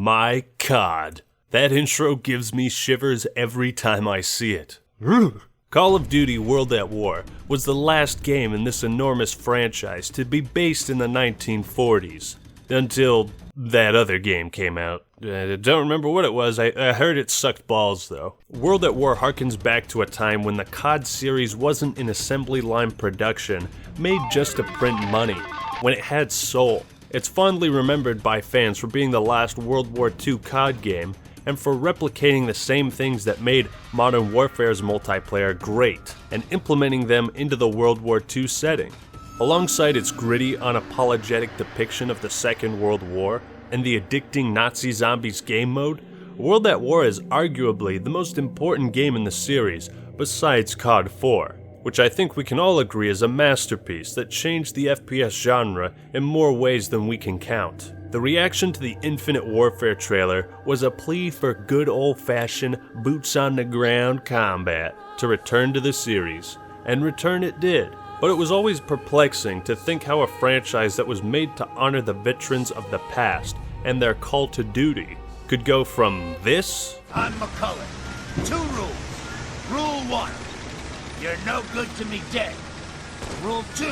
My God, that intro gives me shivers every time I see it. Call of Duty World at War was the last game in this enormous franchise to be based in the 1940s, until that other game came out. I don't remember what it was. I heard it sucked balls though. World at War harkens back to a time when the COD series wasn't in assembly line production, made just to print money, when it had soul. It's fondly remembered by fans for being the last World War II COD game, and for replicating the same things that made Modern Warfare's multiplayer great, and implementing them into the World War II setting. Alongside its gritty, unapologetic depiction of the Second World War, and the addicting Nazi zombies game mode, World at War is arguably the most important game in the series, besides COD 4. Which I think we can all agree is a masterpiece that changed the FPS genre in more ways than we can count. The reaction to the Infinite Warfare trailer was a plea for good old-fashioned, boots-on-the-ground combat to return to the series, and return it did. But it was always perplexing to think how a franchise that was made to honor the veterans of the past and their call to duty could go from this... On McCullough, 2 rules. Rule 1. You're no good to me dead. Rule 2.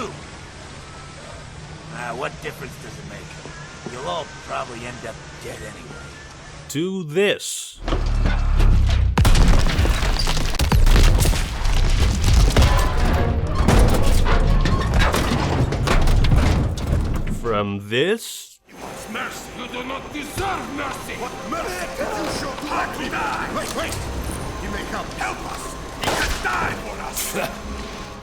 What difference does it make? You'll all probably end up dead anyway. To this. From this. You want mercy? You do not deserve mercy! What mercy did you show to let me die? Wait! He may come. Help us! He can die for us!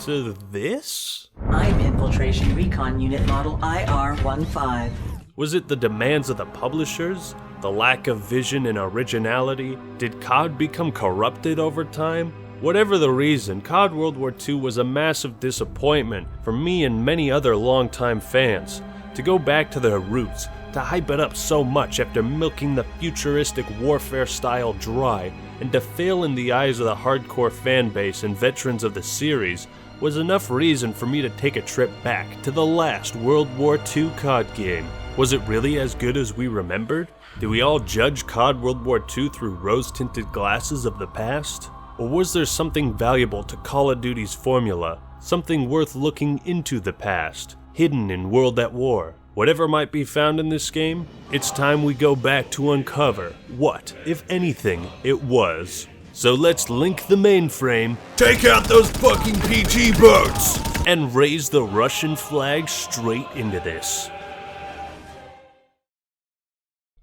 To this? I'm Infiltration Recon Unit Model IR-15. Was it the demands of the publishers? The lack of vision and originality? Did COD become corrupted over time? Whatever the reason, COD World War II was a massive disappointment for me and many other longtime fans. To go back to their roots, to hype it up so much after milking the futuristic warfare style dry, and to fail in the eyes of the hardcore fanbase and veterans of the series, was enough reason for me to take a trip back to the last World War II COD game. Was it really as good as we remembered? Do we all judge COD World War II through rose-tinted glasses of the past? Or was there something valuable to Call of Duty's formula, something worth looking into the past, hidden in World at War? Whatever might be found in this game, it's time we go back to uncover what, if anything, it was. So let's link the mainframe, Take out those fucking PG boats! and raise the Russian flag straight into this.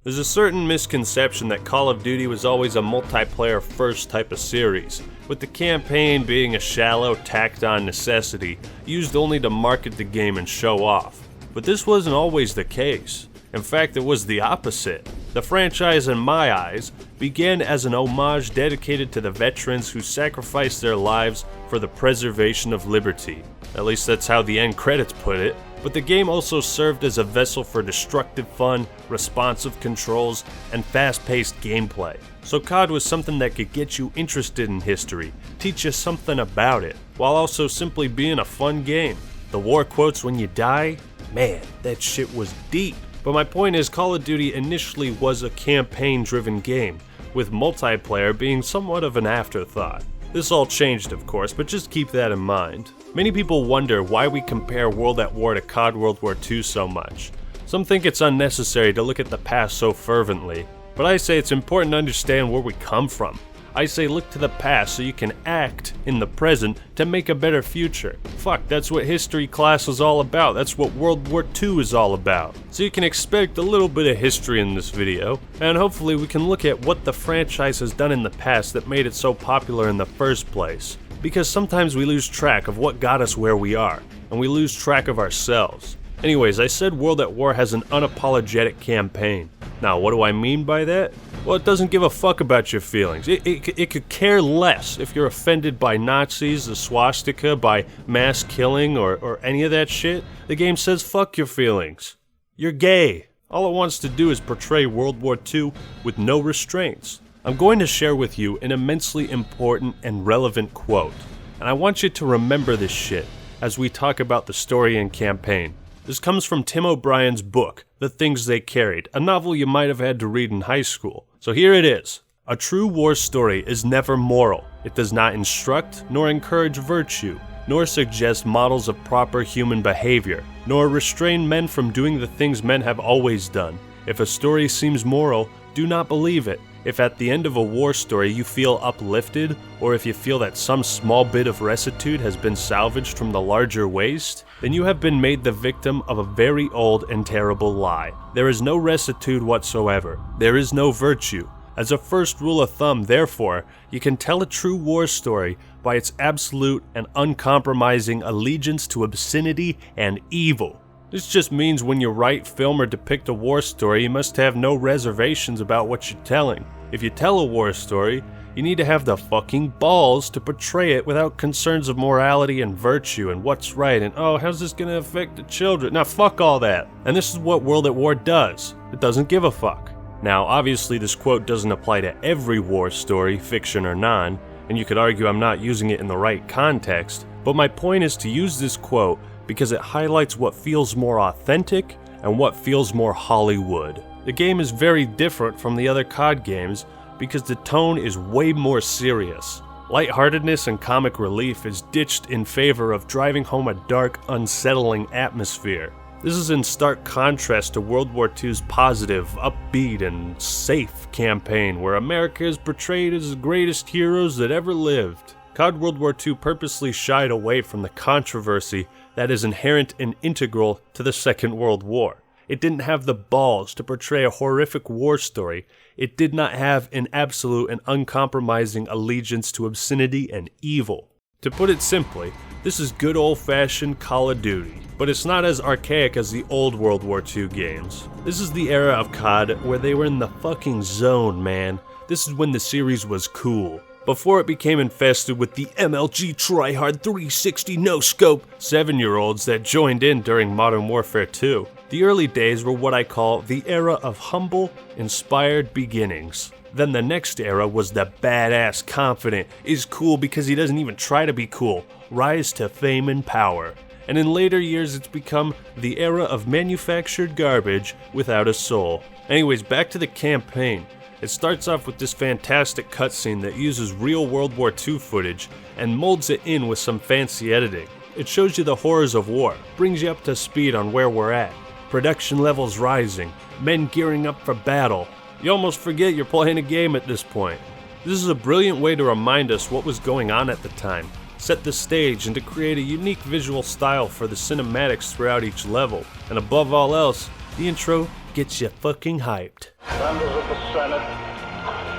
There's a certain misconception that Call of Duty was always a multiplayer first type of series, with the campaign being a shallow, tacked-on necessity used only to market the game and show off. But this wasn't always the case. In fact, it was the opposite. The franchise, in my eyes, began as an homage dedicated to the veterans who sacrificed their lives for the preservation of liberty. At least that's how the end credits put it. But the game also served as a vessel for destructive fun, responsive controls, and fast-paced gameplay. So COD was something that could get you interested in history, teach you something about it, while also simply being a fun game. The war quotes when you die? Man, that shit was deep. But my point is, Call of Duty initially was a campaign-driven game, with multiplayer being somewhat of an afterthought. This all changed, of course, but just keep that in mind. Many people wonder why we compare World at War to COD World War II so much. Some think it's unnecessary to look at the past so fervently, but I say it's important to understand where we come from. I say look to the past so you can act in the present to make a better future. Fuck, that's what history class is all about. That's what World War II is all about. So you can expect a little bit of history in this video, and hopefully we can look at what the franchise has done in the past that made it so popular in the first place. Because sometimes we lose track of what got us where we are, and we lose track of ourselves. Anyways, I said World at War has an unapologetic campaign. Now, what do I mean by that? Well, it doesn't give a fuck about your feelings. It could care less if you're offended by Nazis, the swastika, by mass killing, or any of that shit. The game says fuck your feelings. You're gay. All it wants to do is portray World War II with no restraints. I'm going to share with you an immensely important and relevant quote, and I want you to remember this shit as we talk about the story and campaign. This comes from Tim O'Brien's book, The Things They Carried, a novel you might have had to read in high school. So here it is. A true war story is never moral. It does not instruct nor encourage virtue, nor suggest models of proper human behavior, nor restrain men from doing the things men have always done. If a story seems moral, do not believe it. If at the end of a war story you feel uplifted, or if you feel that some small bit of rectitude has been salvaged from the larger waste, then you have been made the victim of a very old and terrible lie. There is no rectitude whatsoever. There is no virtue. As a first rule of thumb, therefore, you can tell a true war story by its absolute and uncompromising allegiance to obscenity and evil. This just means when you write, film, or depict a war story, you must have no reservations about what you're telling. If you tell a war story, you need to have the fucking balls to portray it without concerns of morality and virtue and what's right and, oh, how's this gonna affect the children? Now fuck all that. And this is what World at War does. It doesn't give a fuck. Now, obviously this quote doesn't apply to every war story, fiction or non, and you could argue I'm not using it in the right context, but my point is to use this quote because it highlights what feels more authentic and what feels more Hollywood. The game is very different from the other COD games because the tone is way more serious. Lightheartedness and comic relief is ditched in favor of driving home a dark, unsettling atmosphere. This is in stark contrast to World War II's positive, upbeat, and safe campaign where America is portrayed as the greatest heroes that ever lived. COD World War II purposely shied away from the controversy that is inherent and integral to the Second World War. It didn't have the balls to portray a horrific war story. It did not have an absolute and uncompromising allegiance to obscenity and evil. To put it simply, this is good old-fashioned Call of Duty, but it's not as archaic as the old World War II games. This is the era of COD where they were in the fucking zone, man. This is when the series was cool. Before it became infested with the MLG tryhard 360 no-scope 7-year-olds that joined in during Modern Warfare 2. The early days were what I call the era of humble, inspired beginnings. Then the next era was the badass, confident, is cool because he doesn't even try to be cool, rise to fame and power. And in later years it's become the era of manufactured garbage without a soul. Anyways, back to the campaign. It starts off with this fantastic cutscene that uses real World War II footage and molds it in with some fancy editing. It shows you the horrors of war, brings you up to speed on where we're at. Production levels rising, men gearing up for battle. You almost forget you're playing a game at this point. This is a brilliant way to remind us what was going on at the time, set the stage, and to create a unique visual style for the cinematics throughout each level. And above all else, the intro gets you fucking hyped. Members of the Senate,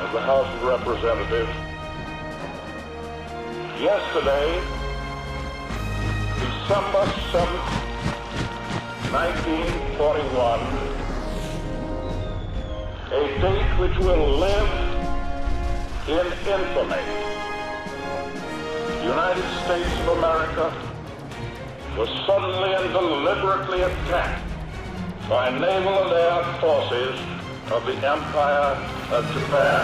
of the House of Representatives, yesterday, December 7th, 1941, a date which will live in infamy. The United States of America was suddenly and deliberately attacked by naval and air forces of the Empire of Japan.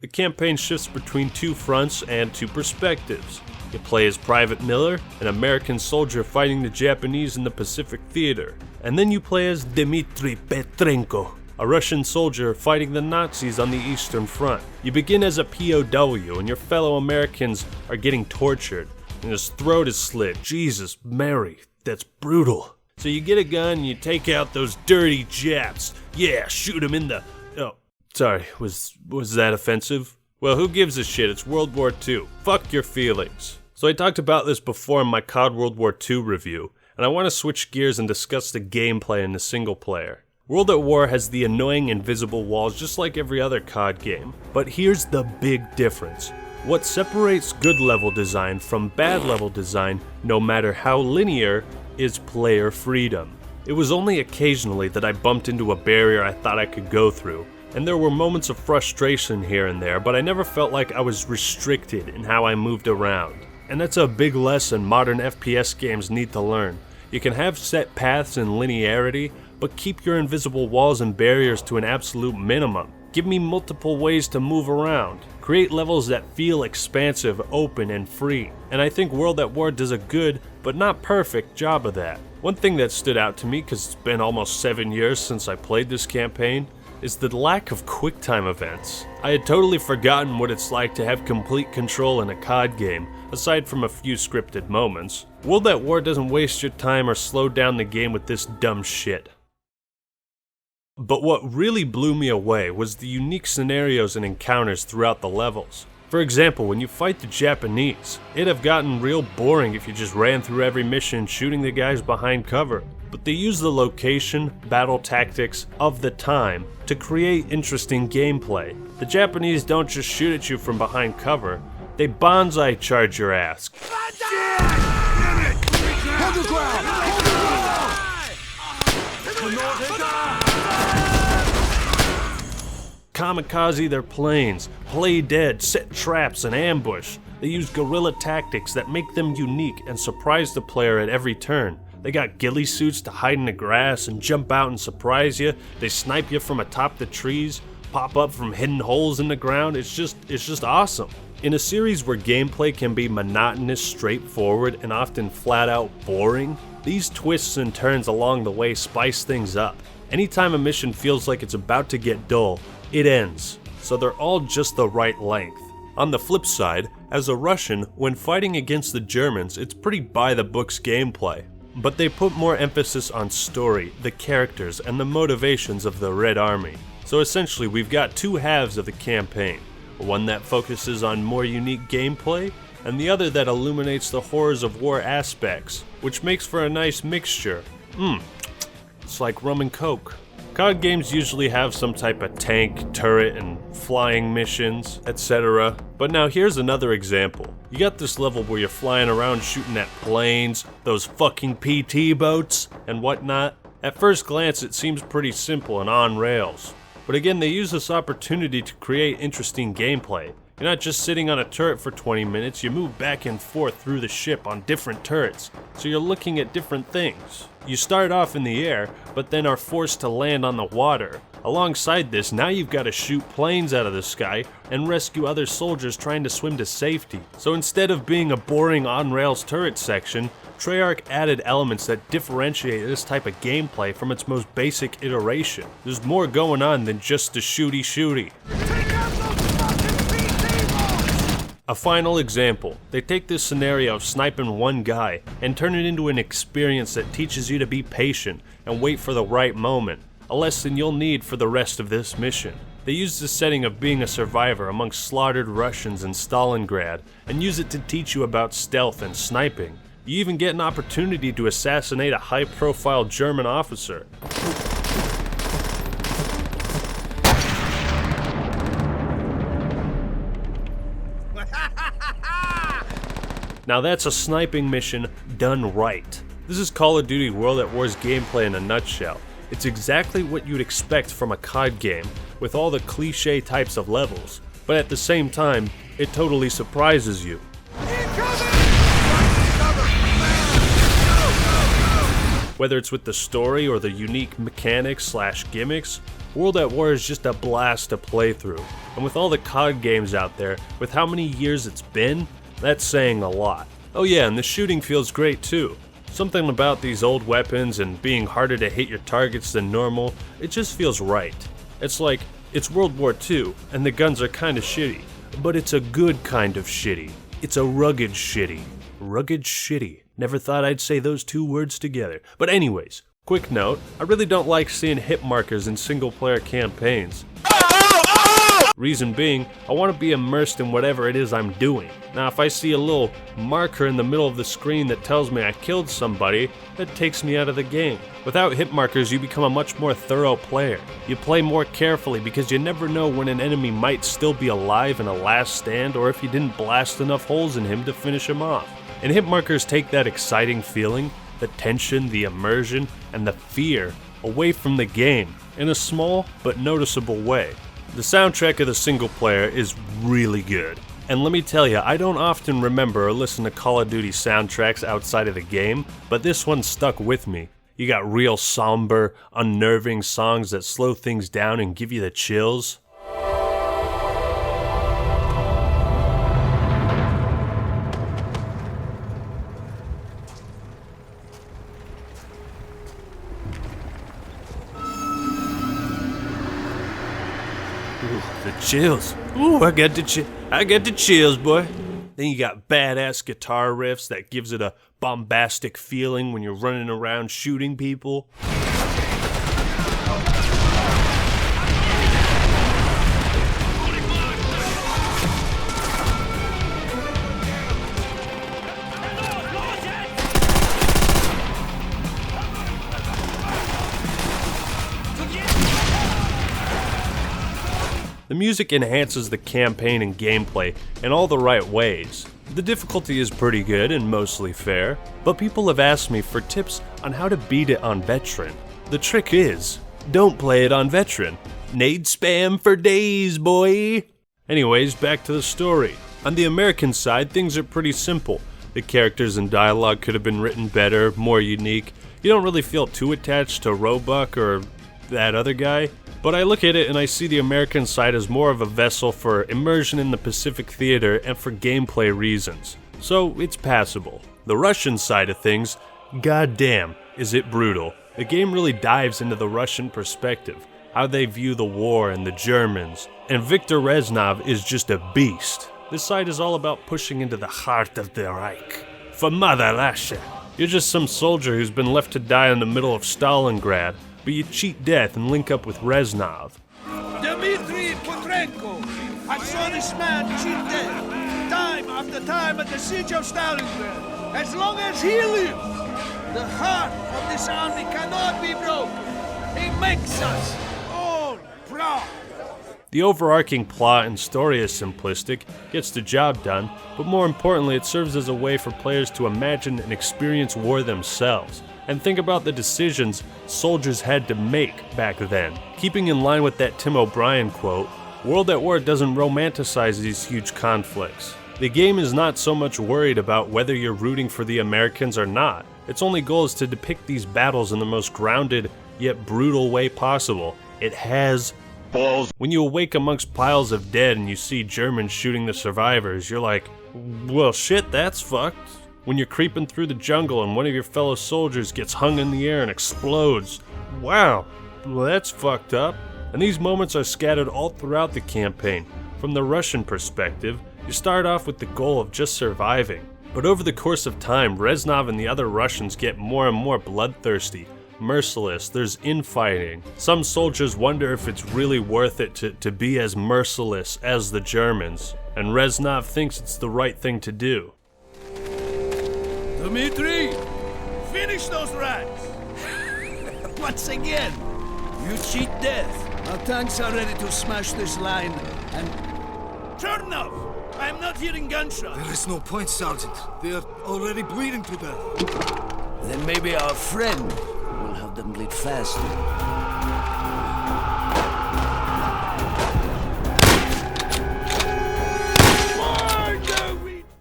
The campaign shifts between two fronts and two perspectives. You play as Private Miller, an American soldier fighting the Japanese in the Pacific Theater. And then you play as Dmitry Petrenko, a Russian soldier fighting the Nazis on the Eastern Front. You begin as a POW and your fellow Americans are getting tortured and his throat is slit. Jesus, Mary, that's brutal. So you get a gun and you take out those dirty Japs. Yeah, shoot them in the... Oh, sorry, was that offensive? Well, who gives a shit? It's World War II. Fuck your feelings. So I talked about this before in my COD World War II review, and I want to switch gears and discuss the gameplay in the single player. World at War has the annoying invisible walls just like every other COD game, but here's the big difference. What separates good level design from bad level design, no matter how linear, is player freedom. It was only occasionally that I bumped into a barrier I thought I could go through, and there were moments of frustration here and there, but I never felt like I was restricted in how I moved around. And that's a big lesson modern FPS games need to learn. You can have set paths and linearity, but keep your invisible walls and barriers to an absolute minimum. Give me multiple ways to move around. Create levels that feel expansive, open, and free. And I think World at War does a good, but not perfect, job of that. One thing that stood out to me, because it's been almost 7 years since I played this campaign, is the lack of QuickTime events. I had totally forgotten what it's like to have complete control in a COD game, aside from a few scripted moments. World at War doesn't waste your time or slow down the game with this dumb shit. But what really blew me away was the unique scenarios and encounters throughout the levels. For example, when you fight the Japanese, it'd have gotten real boring if you just ran through every mission shooting the guys behind cover. But they use the location, battle tactics of the time to create interesting gameplay. The Japanese don't just shoot at you from behind cover, they bonsai charge your ass. Hold the ground! Kamikaze their planes, play dead, set traps, and ambush. They use guerrilla tactics that make them unique and surprise the player at every turn. They got ghillie suits to hide in the grass and jump out and surprise you. They snipe you from atop the trees, pop up from hidden holes in the ground. It's just awesome. In a series where gameplay can be monotonous, straightforward, and often flat out boring, these twists and turns along the way spice things up. Anytime a mission feels like it's about to get dull, it ends, so they're all just the right length. On the flip side, as a Russian, when fighting against the Germans, it's pretty by-the-books gameplay. But they put more emphasis on story, the characters, and the motivations of the Red Army. So essentially, we've got two halves of the campaign. One that focuses on more unique gameplay, and the other that illuminates the horrors of war aspects, which makes for a nice mixture. It's like rum and coke. COD games usually have some type of tank, turret, and flying missions, etc. But now here's another example. You got this level where you're flying around shooting at planes, those fucking PT boats, and whatnot. At first glance it seems pretty simple and on rails. But again, they use this opportunity to create interesting gameplay. You're not just sitting on a turret for 20 minutes, you move back and forth through the ship on different turrets, so you're looking at different things. You start off in the air, but then are forced to land on the water. Alongside this, now you've got to shoot planes out of the sky and rescue other soldiers trying to swim to safety. So instead of being a boring on-rails turret section, Treyarch added elements that differentiate this type of gameplay from its most basic iteration. There's more going on than just the shooty-shooty. A final example, they take this scenario of sniping one guy and turn it into an experience that teaches you to be patient and wait for the right moment, a lesson you'll need for the rest of this mission. They use the setting of being a survivor amongst slaughtered Russians in Stalingrad and use it to teach you about stealth and sniping. You even get an opportunity to assassinate a high-profile German officer. Now that's a sniping mission done right. This is Call of Duty World at War's gameplay in a nutshell. It's exactly what you'd expect from a COD game, with all the cliche types of levels, but at the same time, it totally surprises you. Whether it's with the story or the unique mechanics/gimmicks, World at War is just a blast to play through. And with all the COD games out there, with how many years it's been, that's saying a lot. Oh yeah, and the shooting feels great too. Something about these old weapons and being harder to hit your targets than normal, it just feels right. It's like, it's World War II, and the guns are kinda shitty. But it's a good kind of shitty. It's a rugged shitty. Rugged shitty. Never thought I'd say those two words together. But anyways, quick note, I really don't like seeing hit markers in single-player campaigns. Reason being, I want to be immersed in whatever it is I'm doing. Now if I see a little marker in the middle of the screen that tells me I killed somebody, that takes me out of the game. Without hit markers, you become a much more thorough player. You play more carefully because you never know when an enemy might still be alive in a last stand or if you didn't blast enough holes in him to finish him off. And hit markers take that exciting feeling, the tension, the immersion, and the fear away from the game in a small but noticeable way. The soundtrack of the single player is really good. And let me tell you, I don't often remember or listen to Call of Duty soundtracks outside of the game, but this one stuck with me. You got real somber, unnerving songs that slow things down and give you the chills. chills. Ooh, I got the chills, boy. Then you got badass guitar riffs that gives it a bombastic feeling when you're running around shooting people. The music enhances the campaign and gameplay in all the right ways. The difficulty is pretty good and mostly fair, but people have asked me for tips on how to beat it on Veteran. The trick is, don't play it on Veteran. Nade spam for days, boy! Anyways, back to the story. On the American side, things are pretty simple. The characters and dialogue could have been written better, more unique. You don't really feel too attached to Roebuck or that other guy. But I look at it and I see the American side as more of a vessel for immersion in the Pacific theater and for gameplay reasons. So it's passable. The Russian side of things, goddamn, is it brutal. The game really dives into the Russian perspective, how they view the war and the Germans. And Viktor Reznov is just a beast. This side is all about pushing into the heart of the Reich. For Mother Russia. You're just some soldier who's been left to die in the middle of Stalingrad, but you cheat death and link up with Reznov. Dmitri Petrenko! I saw this man cheat death, time after time at the siege of Stalingrad. As long as he lives, the heart of this army cannot be broken. He makes us all proud. The overarching plot and story is simplistic, gets the job done, but more importantly it serves as a way for players to imagine and experience war themselves. And think about the decisions soldiers had to make back then. Keeping in line with that Tim O'Brien quote, World at War doesn't romanticize these huge conflicts. The game is not so much worried about whether you're rooting for the Americans or not. Its only goal is to depict these battles in the most grounded yet brutal way possible. It has balls. When you awake amongst piles of dead and you see Germans shooting the survivors, you're like, well shit, that's fucked. When you're creeping through the jungle and one of your fellow soldiers gets hung in the air and explodes. Wow, well that's fucked up. And these moments are scattered all throughout the campaign. From the Russian perspective, you start off with the goal of just surviving. But over the course of time, Reznov and the other Russians get more and more bloodthirsty, merciless, there's infighting. Some soldiers wonder if it's really worth it to be as merciless as the Germans. And Reznov thinks it's the right thing to do. Dmitri, finish those rats! Once again, you cheat death. Our tanks are ready to smash this line and... Chernov! I'm not hearing gunshots. There is no point, Sergeant. They are already bleeding to death. Then maybe our friend will have them bleed faster.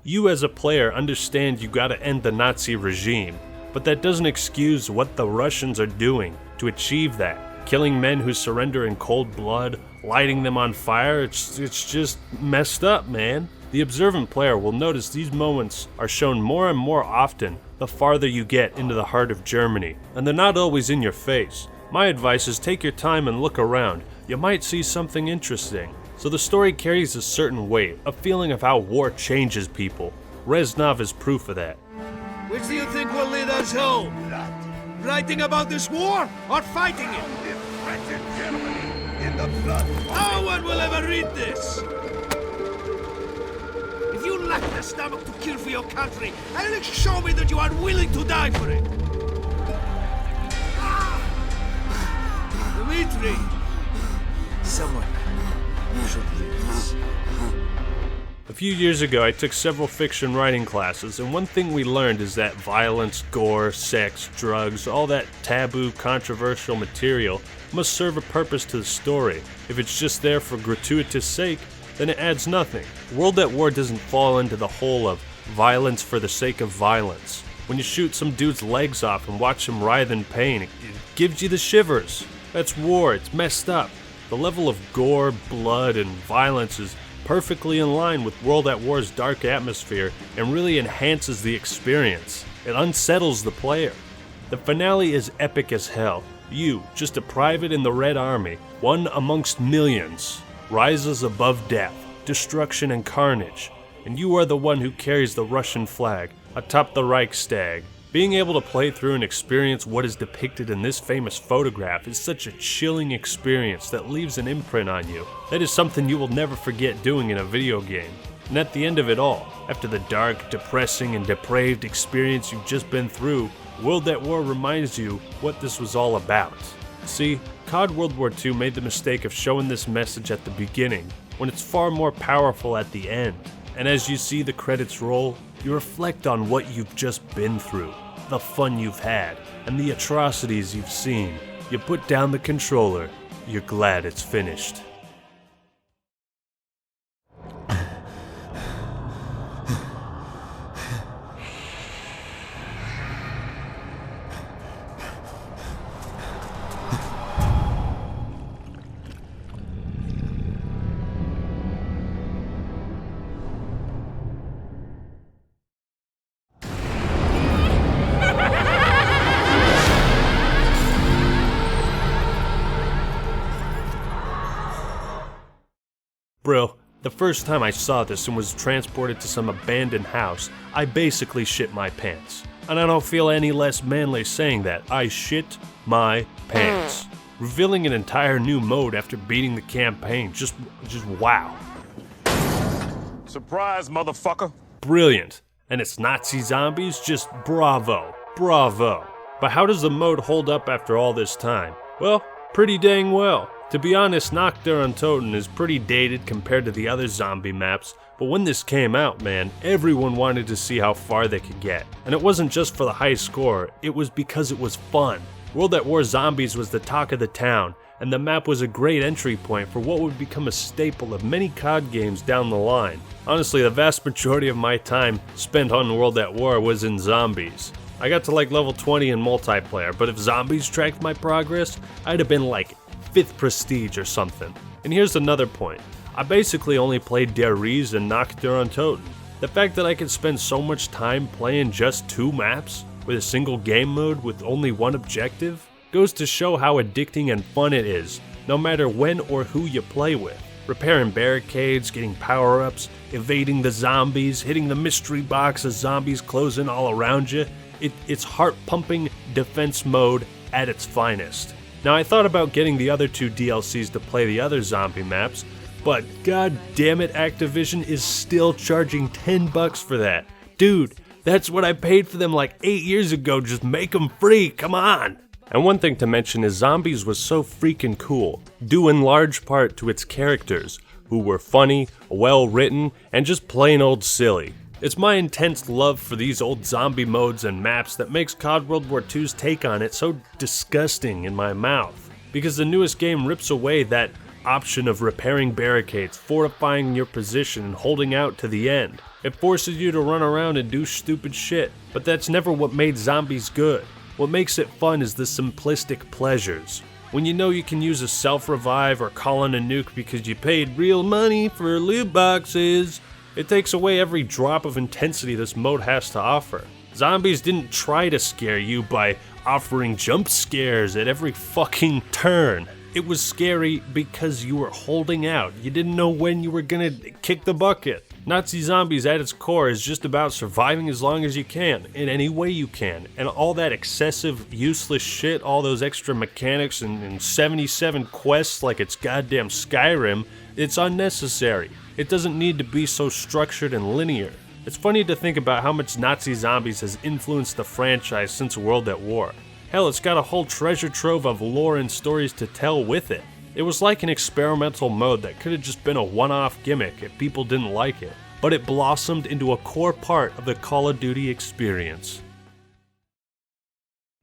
You as a player understand you gotta end the Nazi regime, but that doesn't excuse what the Russians are doing to achieve that. Killing men who surrender in cold blood, lighting them on fire, it's just messed up, man. The observant player will notice these moments are shown more and more often the farther you get into the heart of Germany, and they're not always in your face. My advice is take your time and look around. You might see something interesting. So the story carries a certain weight, a feeling of how war changes people. Reznov is proof of that. Which do you think will lead us home? Writing about this war or fighting it? In the blood. No one will ever read this! If you lack the stomach to kill for your country, at least show me that you are willing to die for it! Dmitri! Someone should read this. A few years ago, I took several fiction writing classes, and one thing we learned is that violence, gore, sex, drugs, all that taboo, controversial material must serve a purpose to the story. If it's just there for gratuitous sake, then it adds nothing. World at War doesn't fall into the hole of violence for the sake of violence. When you shoot some dude's legs off and watch him writhe in pain, it gives you the shivers. That's war, it's messed up. The level of gore, blood, and violence is perfectly in line with World at War's dark atmosphere and really enhances the experience. It unsettles the player. The finale is epic as hell. You, just a private in the Red Army, one amongst millions, rises above death, destruction, and carnage, and you are the one who carries the Russian flag atop the Reichstag. Being able to play through and experience what is depicted in this famous photograph is such a chilling experience that leaves an imprint on you. That is something you will never forget doing in a video game. And at the end of it all, after the dark, depressing, and depraved experience you've just been through, World at War reminds you what this was all about. See, COD World War II made the mistake of showing this message at the beginning, when it's far more powerful at the end. And as you see the credits roll, you reflect on what you've just been through, the fun you've had, and the atrocities you've seen. You put down the controller, you're glad it's finished. Bro, the first time I saw this and was transported to some abandoned house, I basically shit my pants. And I don't feel any less manly saying that. I shit my pants. Revealing an entire new mode after beating the campaign, just wow. Surprise, motherfucker. Brilliant. And it's Nazi zombies, just bravo, bravo. But how does the mode hold up after all this time? Well, pretty dang well. To be honest, Nacht der Untoten is pretty dated compared to the other zombie maps, but when this came out, man, everyone wanted to see how far they could get. And it wasn't just for the high score, it was because it was fun. World at War Zombies was the talk of the town, and the map was a great entry point for what would become a staple of many COD games down the line. Honestly, the vast majority of my time spent on World at War was in zombies. I got to like level 20 in multiplayer, but if zombies tracked my progress, I'd have been like 5th prestige or something. And here's another point. I basically only played Der Ries and Nacht der Untoten. The fact that I could spend so much time playing just 2 maps with a single game mode with only one objective goes to show how addicting and fun it is, no matter when or who you play with. Repairing barricades, getting power-ups, evading the zombies, hitting the mystery box as zombies close in all around you. It's heart-pumping defense mode at its finest. Now, I thought about getting the other 2 DLCs to play the other zombie maps, but god damn it, Activision is still charging $10 for that. Dude, that's what I paid for them like 8 years ago, just make them free, come on! And one thing to mention is Zombies was so freaking cool, due in large part to its characters, who were funny, well written, and just plain old silly. It's my intense love for these old zombie modes and maps that makes COD World War II's take on it so disgusting in my mouth. Because the newest game rips away that option of repairing barricades, fortifying your position, and holding out to the end. It forces you to run around and do stupid shit, but that's never what made Zombies good. What makes it fun is the simplistic pleasures. When you know you can use a self-revive or call in a nuke because you paid real money for loot boxes, it takes away every drop of intensity this mode has to offer. Zombies didn't try to scare you by offering jump scares at every fucking turn. It was scary because you were holding out. You didn't know when you were gonna kick the bucket. Nazi Zombies at its core is just about surviving as long as you can, in any way you can, and all that excessive, useless shit, all those extra mechanics and 77 quests like it's goddamn Skyrim, it's unnecessary. It doesn't need to be so structured and linear. It's funny to think about how much Nazi Zombies has influenced the franchise since World at War. Hell, it's got a whole treasure trove of lore and stories to tell with it. It was like an experimental mode that could have just been a one-off gimmick if people didn't like it, but it blossomed into a core part of the Call of Duty experience.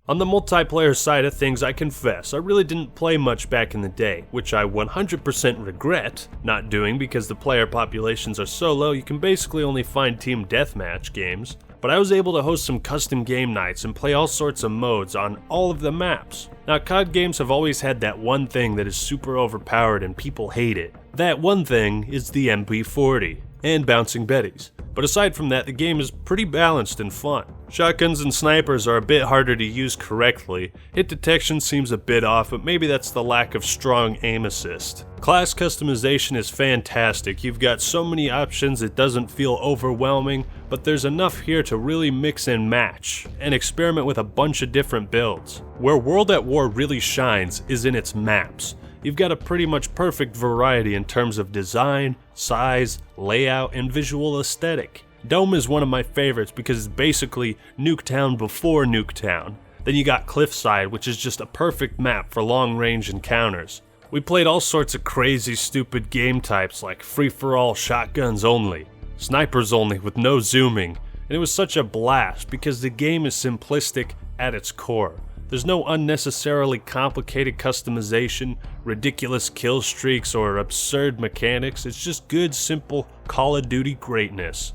On the multiplayer side of things, I confess, I really didn't play much back in the day, which I 100% regret not doing because the player populations are so low you can basically only find team deathmatch games. But I was able to host some custom game nights and play all sorts of modes on all of the maps. Now, COD games have always had that one thing that is super overpowered and people hate it. That one thing is the MP40. and bouncing betties. But aside from that, the game is pretty balanced and fun. Shotguns and snipers are a bit harder to use correctly. Hit detection seems a bit off, but maybe that's the lack of strong aim assist. Class customization is fantastic. You've got so many options it doesn't feel overwhelming, but there's enough here to really mix and match, and experiment with a bunch of different builds. Where World at War really shines is in its maps. You've got a pretty much perfect variety in terms of design, size, layout, and visual aesthetic. Dome is one of my favorites because it's basically Nuketown before Nuketown. Then you got Cliffside, which is just a perfect map for long-range encounters. We played all sorts of crazy, stupid game types like free-for-all shotguns only, snipers only with no zooming, and it was such a blast because the game is simplistic at its core. There's no unnecessarily complicated customization, ridiculous kill streaks, or absurd mechanics. It's just good, simple Call of Duty greatness.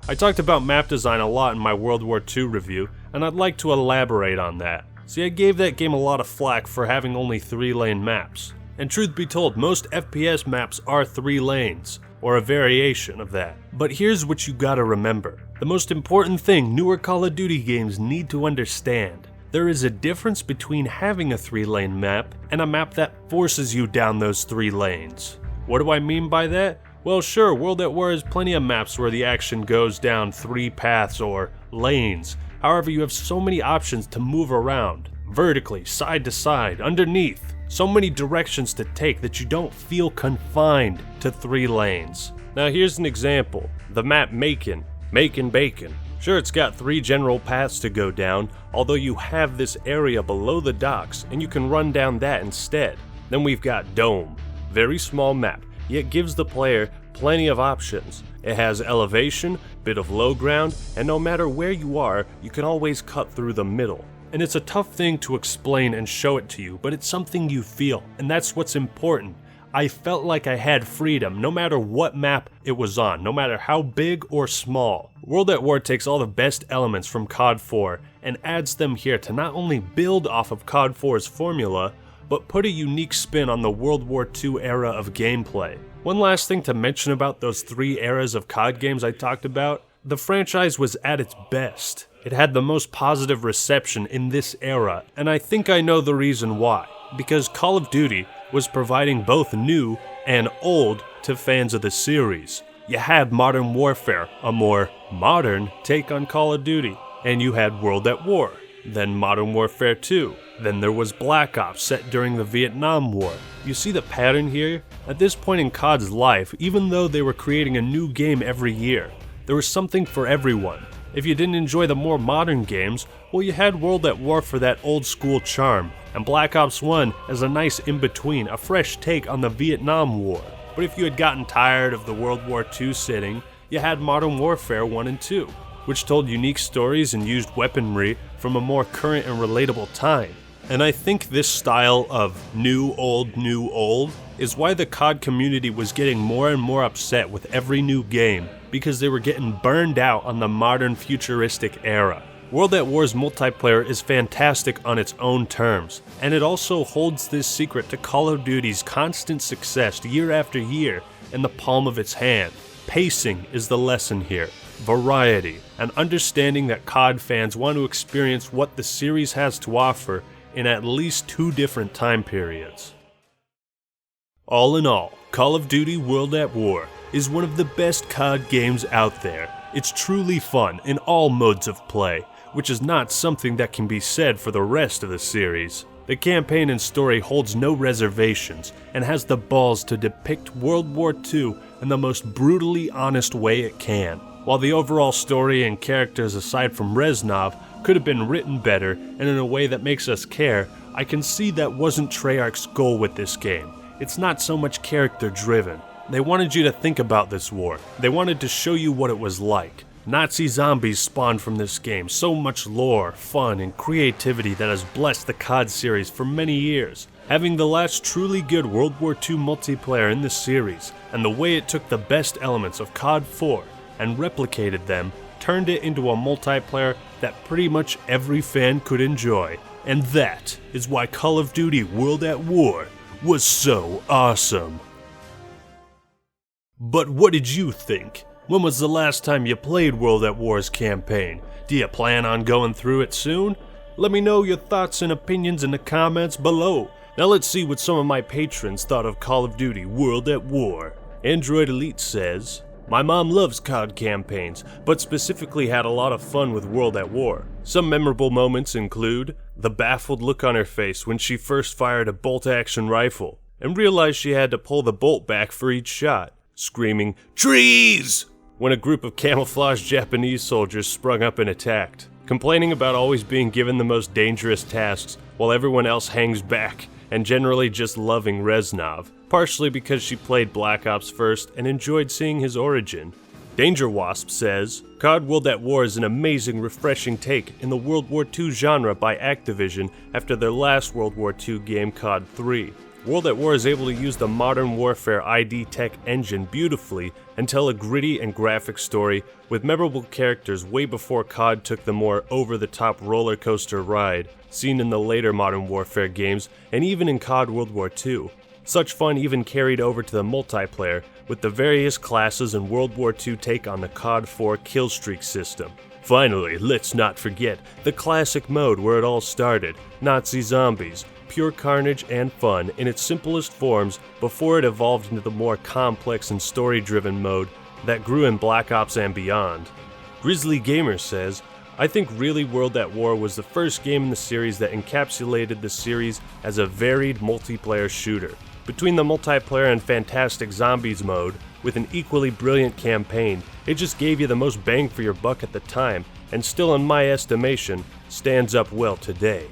I talked about map design a lot in my World War II review, and I'd like to elaborate on that. See, I gave that game a lot of flack for having only 3-lane maps. And truth be told, most FPS maps are 3 lanes, or a variation of that. But here's what you gotta remember. The most important thing newer Call of Duty games need to understand. There is a difference between having a 3-lane map and a map that forces you down those 3 lanes. What do I mean by that? Well, sure, World at War has plenty of maps where the action goes down 3 paths or lanes. However, you have so many options to move around, vertically, side to side, underneath. So many directions to take that you don't feel confined to 3 lanes. Now here's an example. The map Macon Bacon. Sure, it's got 3 general paths to go down, although you have this area below the docks and you can run down that instead. Then we've got Dome. Very small map, yet gives the player plenty of options. It has elevation, bit of low ground, and no matter where you are, you can always cut through the middle. And it's a tough thing to explain and show it to you, but it's something you feel, and that's what's important. I felt like I had freedom no matter what map it was on, no matter how big or small. World at War takes all the best elements from COD 4 and adds them here to not only build off of COD 4's formula, but put a unique spin on the World War II era of gameplay. One last thing to mention about those 3 eras of COD games I talked about, the franchise was at its best. It had the most positive reception in this era, and I think I know the reason why. Because Call of Duty was providing both new and old to fans of the series. You had Modern Warfare, a more modern take on Call of Duty, and you had World at War, then Modern Warfare 2, then there was Black Ops set during the Vietnam War. You see the pattern here? At this point in COD's life, even though they were creating a new game every year, there was something for everyone. If you didn't enjoy the more modern games, well, you had World at War for that old school charm, and Black Ops 1 as a nice in-between, a fresh take on the Vietnam War. But if you had gotten tired of the World War II setting, you had Modern Warfare 1 and 2, which told unique stories and used weaponry from a more current and relatable time. And I think this style of new, old is why the COD community was getting more and more upset with every new game, because they were getting burned out on the modern futuristic era. World at War's multiplayer is fantastic on its own terms, and it also holds this secret to Call of Duty's constant success year after year in the palm of its hand. Pacing is the lesson here, variety, and understanding that COD fans want to experience what the series has to offer in at least 2 different time periods. All in all, Call of Duty World at War is one of the best COD games out there. It's truly fun in all modes of play, which is not something that can be said for the rest of the series. The campaign and story holds no reservations and has the balls to depict World War II in the most brutally honest way it can. While the overall story and characters aside from Reznov could have been written better and in a way that makes us care, I can see that wasn't Treyarch's goal with this game. It's not so much character driven. They wanted you to think about this war. They wanted to show you what it was like. Nazi zombies spawned from this game, so much lore, fun, and creativity that has blessed the COD series for many years. Having the last truly good World War II multiplayer in the series, and the way it took the best elements of COD 4 and replicated them, turned it into a multiplayer that pretty much every fan could enjoy. And that is why Call of Duty World at War was so awesome. But what did you think? When was the last time you played World at War's campaign? Do you plan on going through it soon? Let me know your thoughts and opinions in the comments below. Now let's see what some of my patrons thought of Call of Duty World at War. Android Elite says, "My mom loves COD campaigns, but specifically had a lot of fun with World at War. Some memorable moments include the baffled look on her face when she first fired a bolt-action rifle and realized she had to pull the bolt back for each shot, screaming, 'Trees!' when a group of camouflaged Japanese soldiers sprung up and attacked, complaining about always being given the most dangerous tasks while everyone else hangs back, and generally just loving Reznov, partially because she played Black Ops first and enjoyed seeing his origin." Danger Wasp says, "COD World at War is an amazing, refreshing take in the World War II genre by Activision after their last World War II game, COD 3. World at War is able to use the Modern Warfare ID Tech engine beautifully and tell a gritty and graphic story with memorable characters way before COD took the more over-the-top roller coaster ride seen in the later Modern Warfare games and even in COD World War II. Such fun even carried over to the multiplayer with the various classes and World War II take on the COD 4 killstreak system. Finally, let's not forget the classic mode where it all started, Nazi zombies. Pure carnage and fun in its simplest forms before it evolved into the more complex and story-driven mode that grew in Black Ops and beyond." Grizzly Gamer says, "I think really World at War was the first game in the series that encapsulated the series as a varied multiplayer shooter. Between the multiplayer and fantastic zombies mode, with an equally brilliant campaign, it just gave you the most bang for your buck at the time, and still in my estimation, stands up well today."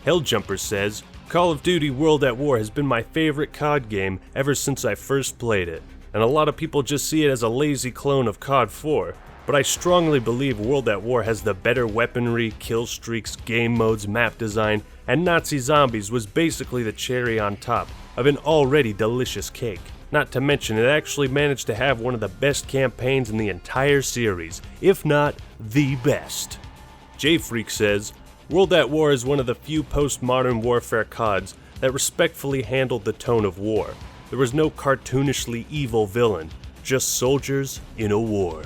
Helljumper says, "Call of Duty World at War has been my favorite COD game ever since I first played it, and a lot of people just see it as a lazy clone of COD 4, but I strongly believe World at War has the better weaponry, kill streaks, game modes, map design, and Nazi zombies was basically the cherry on top of an already delicious cake. Not to mention it actually managed to have one of the best campaigns in the entire series, if not the best." J-Freak says, "World at War is one of the few post-modern warfare CODs that respectfully handled the tone of war. There was no cartoonishly evil villain, just soldiers in a war."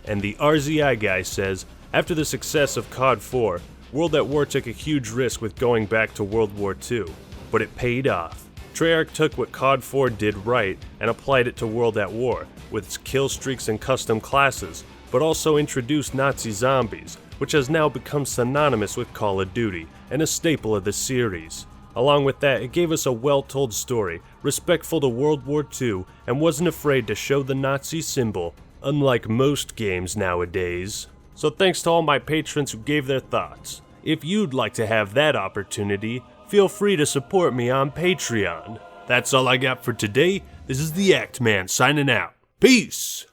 And the RZI guy says, "After the success of COD 4, World at War took a huge risk with going back to World War II, but it paid off. Treyarch took what COD 4 did right and applied it to World at War, with its kill streaks and custom classes, but also introduced Nazi zombies, which has now become synonymous with Call of Duty and a staple of the series. Along with that, it gave us a well-told story, respectful to World War II, and wasn't afraid to show the Nazi symbol, unlike most games nowadays." So thanks to all my patrons who gave their thoughts. If you'd like to have that opportunity, feel free to support me on Patreon. That's all I got for today. This is the Act Man signing out. Peace!